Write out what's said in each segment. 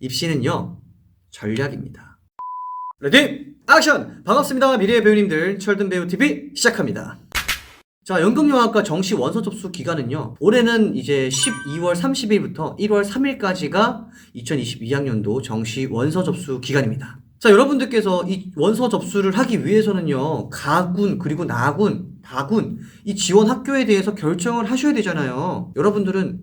입시는요, 전략입니다. 레디, 액션! 반갑습니다. 미래의 배우님들, 철든배우TV 시작합니다. 자, 연극영화과 정시 원서 접수 기간은요, 올해는 이제 12월 30일부터 1월 3일까지가 2022학년도 정시 원서 접수 기간입니다. 자, 여러분들께서 이 원서 접수를 하기 위해서는요, 가군, 그리고 나군, 다군, 이 지원 학교에 대해서 결정을 하셔야 되잖아요. 여러분들은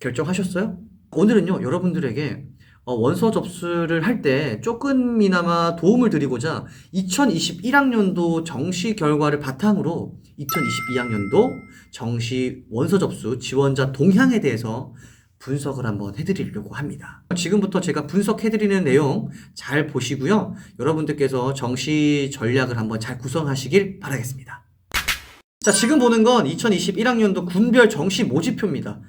결정하셨어요? 오늘은요, 여러분들에게 원서 접수를 할 때 조금이나마 도움을 드리고자 2021학년도 정시 결과를 바탕으로 2022학년도 정시 원서 접수 지원자 동향에 대해서 분석을 한번 해드리려고 합니다. 지금부터 제가 분석해드리는 내용 잘 보시고요. 여러분들께서 정시 전략을 한번 잘 구성하시길 바라겠습니다. 자, 지금 보는 건 2021학년도 군별 정시 모집표입니다.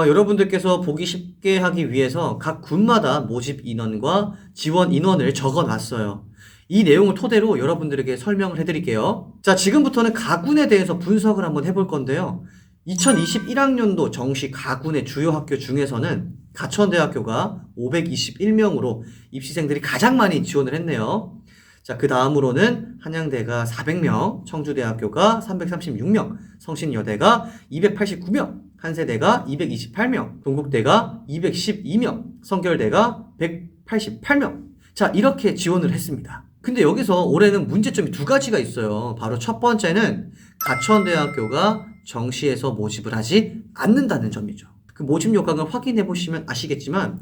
여러분들께서 보기 쉽게 하기 위해서 각 군마다 모집 인원과 지원 인원을 적어 놨어요. 이 내용을 토대로 여러분들에게 설명을 해드릴게요. 자, 지금부터는 가군에 대해서 분석을 한번 해볼 건데요. 2021학년도 정시 가군의 주요 학교 중에서는 가천대학교가 521명으로 입시생들이 가장 많이 지원을 했네요. 자, 그 다음으로는 한양대가 400명, 청주대학교가 336명, 성신여대가 289명, 한세대가 228명, 동국대가 212명, 성결대가 188명. 자, 이렇게 지원을 했습니다. 근데 여기서 올해는 문제점이 두 가지가 있어요. 바로 첫 번째는 가천대학교가 정시에서 모집을 하지 않는다는 점이죠. 그 모집 요강을 확인해 보시면 아시겠지만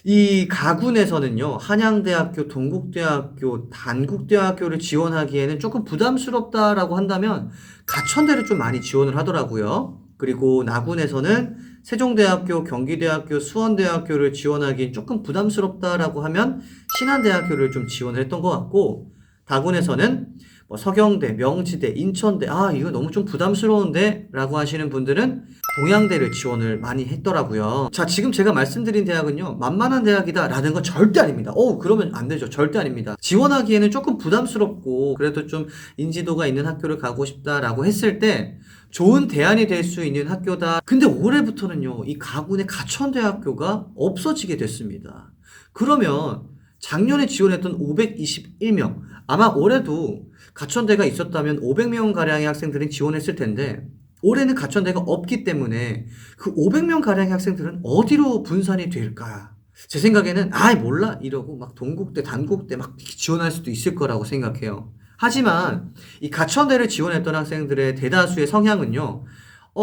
이 가군에서는요, 한양대학교, 동국대학교, 단국대학교를 지원하기에는 조금 부담스럽다라고 한다면 가천대를 좀 많이 지원을 하더라고요. 그리고 나군에서는 세종대학교, 경기대학교, 수원대학교를 지원하기엔 조금 부담스럽다라고 하면 신한대학교를 좀 지원을 했던 것 같고, 다군에서는 뭐 서경대, 명지대, 인천대, 이거 너무 좀 부담스러운데? 라고 하시는 분들은 동양대를 지원을 많이 했더라고요. 자, 지금 제가 말씀드린 대학은요, 만만한 대학이다 라는 건 절대 아닙니다. 그러면 안 되죠. 절대 아닙니다. 지원하기에는 조금 부담스럽고, 그래도 좀 인지도가 있는 학교를 가고 싶다라고 했을 때, 좋은 대안이 될 수 있는 학교다. 근데 올해부터는요, 이 가군의 가천대학교가 없어지게 됐습니다. 그러면 작년에 지원했던 521명, 아마 올해도 가천대가 있었다면 500명가량의 학생들이 지원했을 텐데, 올해는 가천대가 없기 때문에 그 500명가량의 학생들은 어디로 분산이 될까? 제 생각에는, 몰라! 이러고 막 동국대, 단국대 막 지원할 수도 있을 거라고 생각해요. 하지만 이 가천대를 지원했던 학생들의 대다수의 성향은요,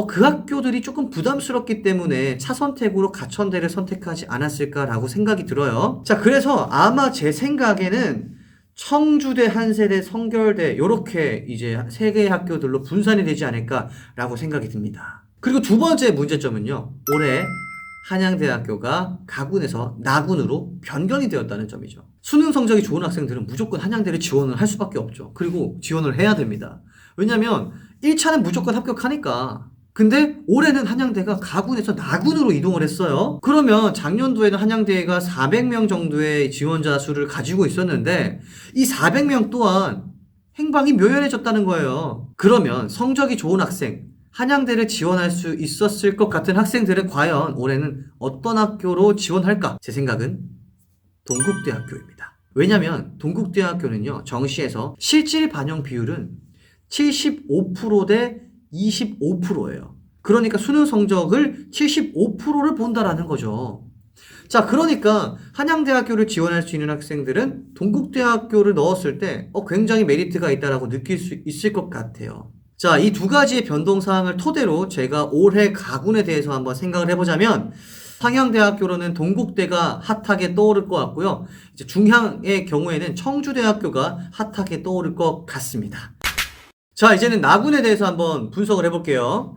그 학교들이 조금 부담스럽기 때문에 차선택으로 가천대를 선택하지 않았을까라고 생각이 들어요. 자, 그래서 아마 제 생각에는 청주대, 한세대, 성결대 요렇게 이제 세 개의 학교들로 분산이 되지 않을까라고 생각이 듭니다. 그리고 두 번째 문제점은요, 올해 한양대학교가 가군에서 나군으로 변경이 되었다는 점이죠. 수능 성적이 좋은 학생들은 무조건 한양대를 지원을 할 수밖에 없죠. 그리고 지원을 해야 됩니다. 왜냐면 1차는 무조건 합격하니까. 근데 올해는 한양대가 가군에서 나군으로 이동을 했어요. 그러면 작년도에는 한양대가 400명 정도의 지원자 수를 가지고 있었는데 이 400명 또한 행방이 묘연해졌다는 거예요. 그러면 성적이 좋은 학생, 한양대를 지원할 수 있었을 것 같은 학생들은 과연 올해는 어떤 학교로 지원할까? 제 생각은 동국대학교입니다. 왜냐면 동국대학교는요, 정시에서 실질 반영 비율은 75% 대 25%예요. 그러니까 수능 성적을 75%를 본다라는 거죠. 자, 그러니까 한양대학교를 지원할 수 있는 학생들은 동국대학교를 넣었을 때 굉장히 메리트가 있다라고 느낄 수 있을 것 같아요. 자, 이 두 가지의 변동사항을 토대로 제가 올해 가군에 대해서 한번 생각을 해보자면, 상향대학교로는 동국대가 핫하게 떠오를 것 같고요. 이제 중향의 경우에는 청주대학교가 핫하게 떠오를 것 같습니다. 자, 이제는 나군에 대해서 한번 분석을 해볼게요.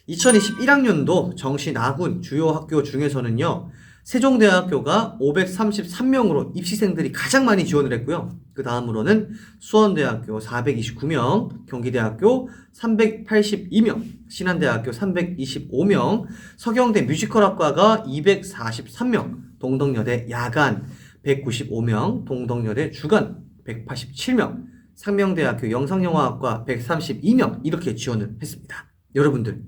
2021학년도 정시 나군 주요 학교 중에서는요, 세종대학교가 533명으로 입시생들이 가장 많이 지원을 했고요. 그 다음으로는 수원대학교 429명, 경기대학교 382명, 신한대학교 325명, 서경대 뮤지컬학과가 243명, 동덕여대 야간 195명, 동덕여대 주간 187명, 상명대학교 영상영화학과 132명 이렇게 지원을 했습니다. 여러분들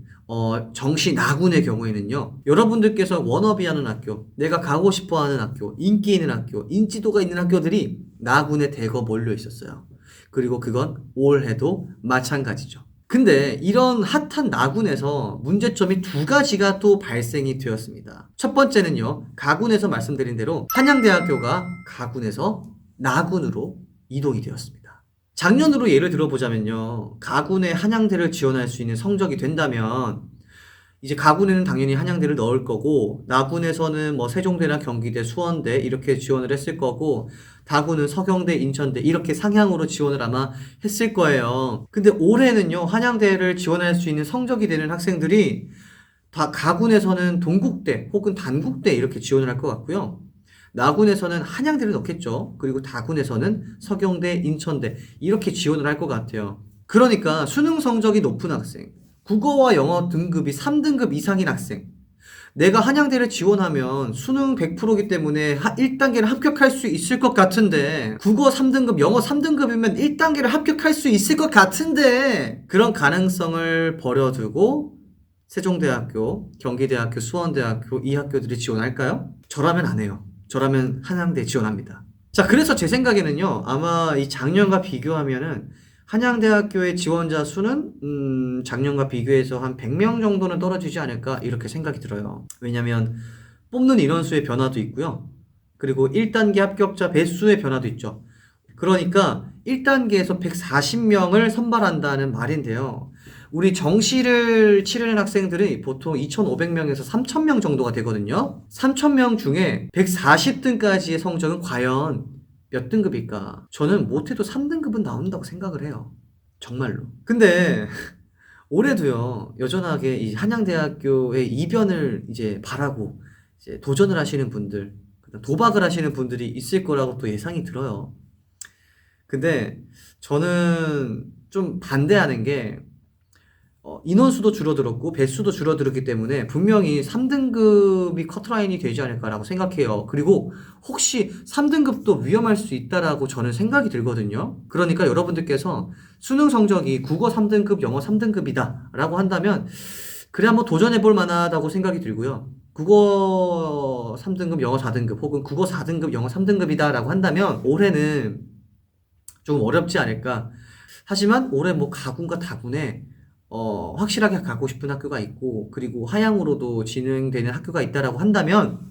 정시 나군의 경우에는요, 여러분들께서 워너비하는 학교, 내가 가고 싶어하는 학교, 인기 있는 학교, 인지도가 있는 학교들이 나군에 대거 몰려 있었어요. 그리고 그건 올해도 마찬가지죠. 근데 이런 핫한 나군에서 문제점이 두 가지가 또 발생이 되었습니다. 첫 번째는요, 가군에서 말씀드린 대로 한양대학교가 가군에서 나군으로 이동이 되었습니다. 작년으로 예를 들어보자면요, 가군에 한양대를 지원할 수 있는 성적이 된다면 이제 가군에는 당연히 한양대를 넣을 거고, 나군에서는 뭐 세종대나 경기대, 수원대 이렇게 지원을 했을 거고, 다군은 서경대, 인천대 이렇게 상향으로 지원을 아마 했을 거예요. 근데 올해는요, 한양대를 지원할 수 있는 성적이 되는 학생들이 다 가군에서는 동국대 혹은 단국대 이렇게 지원을 할 것 같고요. 나군에서는 한양대를 넣겠죠. 그리고 다군에서는 서경대, 인천대 이렇게 지원을 할 것 같아요. 그러니까 수능 성적이 높은 학생, 국어와 영어 등급이 3등급 이상인 학생, 내가 한양대를 지원하면 수능 100%이기 때문에 1단계를 합격할 수 있을 것 같은데, 국어 3등급, 영어 3등급이면 1단계를 합격할 수 있을 것 같은데, 그런 가능성을 버려두고 세종대학교, 경기대학교, 수원대학교 이 학교들이 지원할까요? 저라면 안 해요. 저라면 한양대 지원합니다. 자, 그래서 제 생각에는요, 아마 이 작년과 비교하면은 한양대학교의 지원자 수는 작년과 비교해서 한 100명 정도는 떨어지지 않을까 이렇게 생각이 들어요. 왜냐면 뽑는 인원수의 변화도 있고요. 그리고 1단계 합격자 배수의 변화도 있죠. 그러니까 1단계에서 140명을 선발한다는 말인데요. 우리 정시를 치르는 학생들이 보통 2,500명에서 3,000명 정도가 되거든요. 3,000명 중에 140등까지의 성적은 과연 몇 등급일까? 저는 못해도 3등급은 나온다고 생각을 해요. 정말로. 근데 올해도요, 여전하게 이 한양대학교의 이변을 이제 바라고 이제 도전을 하시는 분들, 도박을 하시는 분들이 있을 거라고 또 예상이 들어요. 근데 저는 좀 반대하는 게, 인원수도 줄어들었고 배수도 줄어들었기 때문에 분명히 3등급이 커트라인이 되지 않을까라고 생각해요. 그리고 혹시 3등급도 위험할 수 있다라고 저는 생각이 들거든요. 그러니까 여러분들께서 수능 성적이 국어 3등급, 영어 3등급이다 라고 한다면 그래 한번 도전해 볼 만하다고 생각이 들고요. 국어 3등급, 영어 4등급 혹은 국어 4등급, 영어 3등급이다 라고 한다면 올해는 좀 어렵지 않을까. 하지만 올해 뭐 가군과 다군에 확실하게 가고 싶은 학교가 있고, 그리고 하향으로도 진행되는 학교가 있다라고 한다면,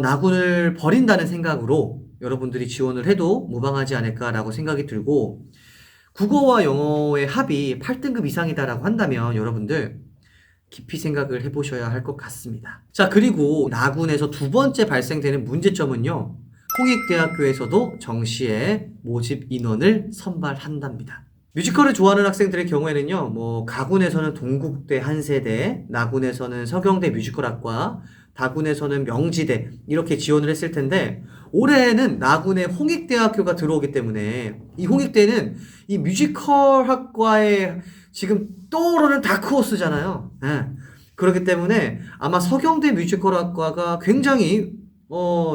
나군을 버린다는 생각으로 여러분들이 지원을 해도 무방하지 않을까라고 생각이 들고, 국어와 영어의 합이 8등급 이상이다라고 한다면 여러분들 깊이 생각을 해보셔야 할 것 같습니다. 자, 그리고 나군에서 두 번째 발생되는 문제점은요, 홍익대학교에서도 정시에 모집 인원을 선발한답니다. 뮤지컬을 좋아하는 학생들의 경우에는요, 뭐, 가군에서는 동국대 한세대, 나군에서는 서경대 뮤지컬학과, 다군에서는 명지대, 이렇게 지원을 했을 텐데, 올해는 나군에 홍익대학교가 들어오기 때문에, 이 홍익대는 이 뮤지컬 학과의 지금 떠오르는 다크호스잖아요. 예. 그렇기 때문에 아마 서경대 뮤지컬 학과가 굉장히,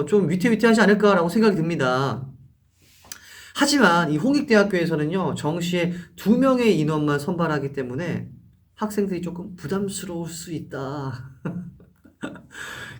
좀 위태위태하지 않을까라고 생각이 듭니다. 하지만 이 홍익대학교에서는요, 정시에 2명의 인원만 선발하기 때문에 학생들이 조금 부담스러울 수 있다.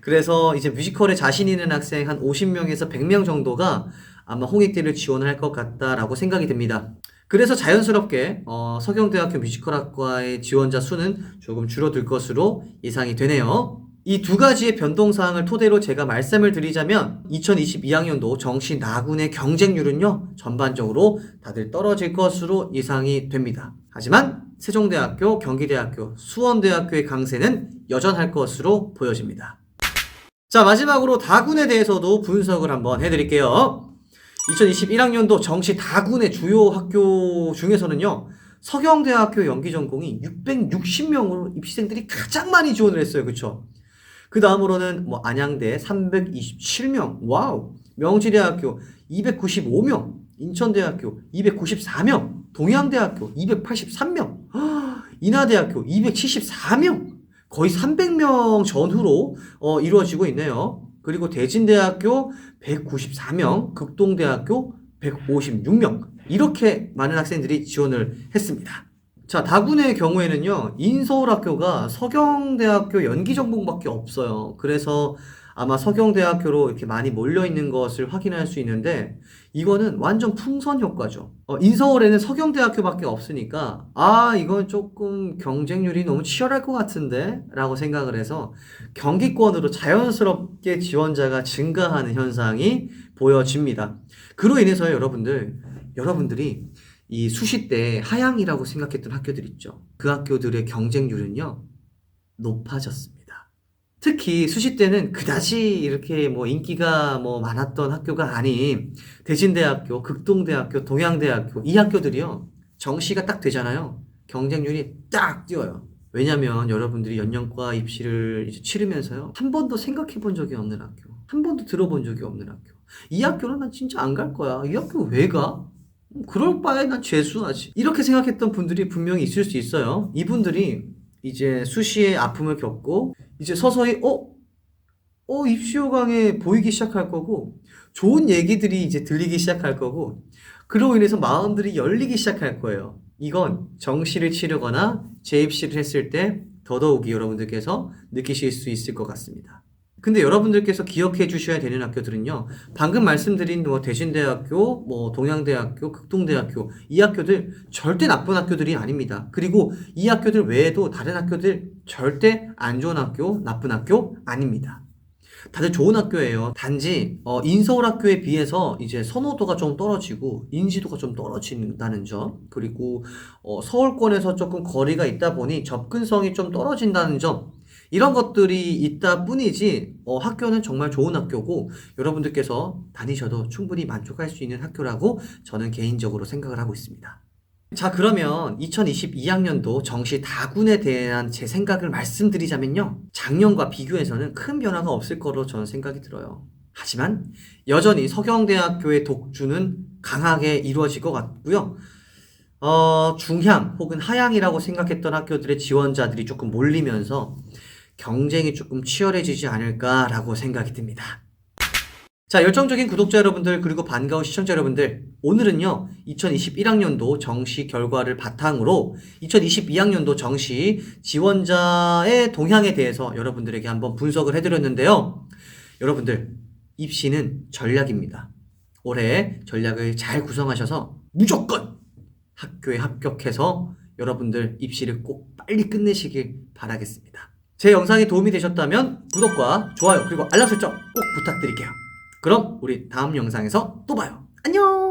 그래서 이제 뮤지컬에 자신 있는 학생 한 50명에서 100명 정도가 아마 홍익대를 지원할 것 같다라고 생각이 됩니다. 그래서 자연스럽게 서경대학교 뮤지컬학과의 지원자 수는 조금 줄어들 것으로 예상이 되네요. 이 두 가지의 변동사항을 토대로 제가 말씀을 드리자면 2022학년도 정시 나군의 경쟁률은요, 전반적으로 다들 떨어질 것으로 예상이 됩니다. 하지만 세종대학교, 경기대학교, 수원대학교의 강세는 여전할 것으로 보여집니다. 자, 마지막으로 다군에 대해서도 분석을 한번 해드릴게요. 2021학년도 정시 다군의 주요 학교 중에서는요, 서경대학교 연기전공이 660명으로 입시생들이 가장 많이 지원을 했어요. 그쵸? 그 다음으로는 뭐 안양대 327명, 와우. 명지대학교 295명, 인천대학교 294명, 동양대학교 283명, 인하대학교 274명, 거의 300명 전후로 이루어지고 있네요. 그리고 대진대학교 194명, 극동대학교 156명, 이렇게 많은 학생들이 지원을 했습니다. 자, 다군의 경우에는요, 인서울학교가 서경대학교 연기전공밖에 없어요. 그래서 아마 서경대학교로 이렇게 많이 몰려있는 것을 확인할 수 있는데, 이거는 완전 풍선 효과죠. 인서울에는 서경대학교밖에 없으니까, 이건 조금 경쟁률이 너무 치열할 것 같은데? 라고 생각을 해서 경기권으로 자연스럽게 지원자가 증가하는 현상이 보여집니다. 그로 인해서 여러분들이 이 수시 때 하향이라고 생각했던 학교들 있죠. 그 학교들의 경쟁률은요, 높아졌습니다. 특히 수시 때는 그다지 이렇게 뭐 인기가 뭐 많았던 학교가 아닌 대진대학교, 극동대학교, 동양대학교 이 학교들이요. 정시가 딱 되잖아요. 경쟁률이 딱 뛰어요. 왜냐면 여러분들이 연령과 입시를 이제 치르면서요. 한 번도 생각해 본 적이 없는 학교. 한 번도 들어본 적이 없는 학교. 이 학교는 난 진짜 안 갈 거야. 이 학교 왜 가? 그럴 바에 난 재수하지. 이렇게 생각했던 분들이 분명히 있을 수 있어요. 이분들이 이제 수시의 아픔을 겪고 이제 서서히 입시 요강에 보이기 시작할 거고 좋은 얘기들이 이제 들리기 시작할 거고 그로 인해서 마음들이 열리기 시작할 거예요. 이건 정시를 치르거나 재입시를 했을 때 더더욱이 여러분들께서 느끼실 수 있을 것 같습니다. 근데 여러분들께서 기억해 주셔야 되는 학교들은요. 방금 말씀드린 뭐 대진대학교, 뭐 동양대학교, 극동대학교 이 학교들 절대 나쁜 학교들이 아닙니다. 그리고 이 학교들 외에도 다른 학교들 절대 안 좋은 학교, 나쁜 학교 아닙니다. 다들 좋은 학교예요. 단지 인서울 학교에 비해서 이제 선호도가 좀 떨어지고 인지도가 좀 떨어진다는 점, 그리고 서울권에서 조금 거리가 있다 보니 접근성이 좀 떨어진다는 점, 이런 것들이 있다 뿐이지 학교는 정말 좋은 학교고 여러분들께서 다니셔도 충분히 만족할 수 있는 학교라고 저는 개인적으로 생각을 하고 있습니다. 자, 그러면 2022학년도 정시 다군에 대한 제 생각을 말씀드리자면요. 작년과 비교해서는 큰 변화가 없을 거로 저는 생각이 들어요. 하지만 여전히 서경대학교의 독주는 강하게 이루어질 것 같고요. 중향 혹은 하향이라고 생각했던 학교들의 지원자들이 조금 몰리면서 경쟁이 조금 치열해지지 않을까라고 생각이 듭니다. 자, 열정적인 구독자 여러분들 그리고 반가운 시청자 여러분들, 오늘은요 2021학년도 정시 결과를 바탕으로 2022학년도 정시 지원자의 동향에 대해서 여러분들에게 한번 분석을 해드렸는데요. 여러분들, 입시는 전략입니다. 올해 전략을 잘 구성하셔서 무조건 학교에 합격해서 여러분들 입시를 꼭 빨리 끝내시길 바라겠습니다. 제 영상이 도움이 되셨다면 구독과 좋아요 그리고 알람 설정 꼭 부탁드릴게요. 그럼 우리 다음 영상에서 또 봐요. 안녕!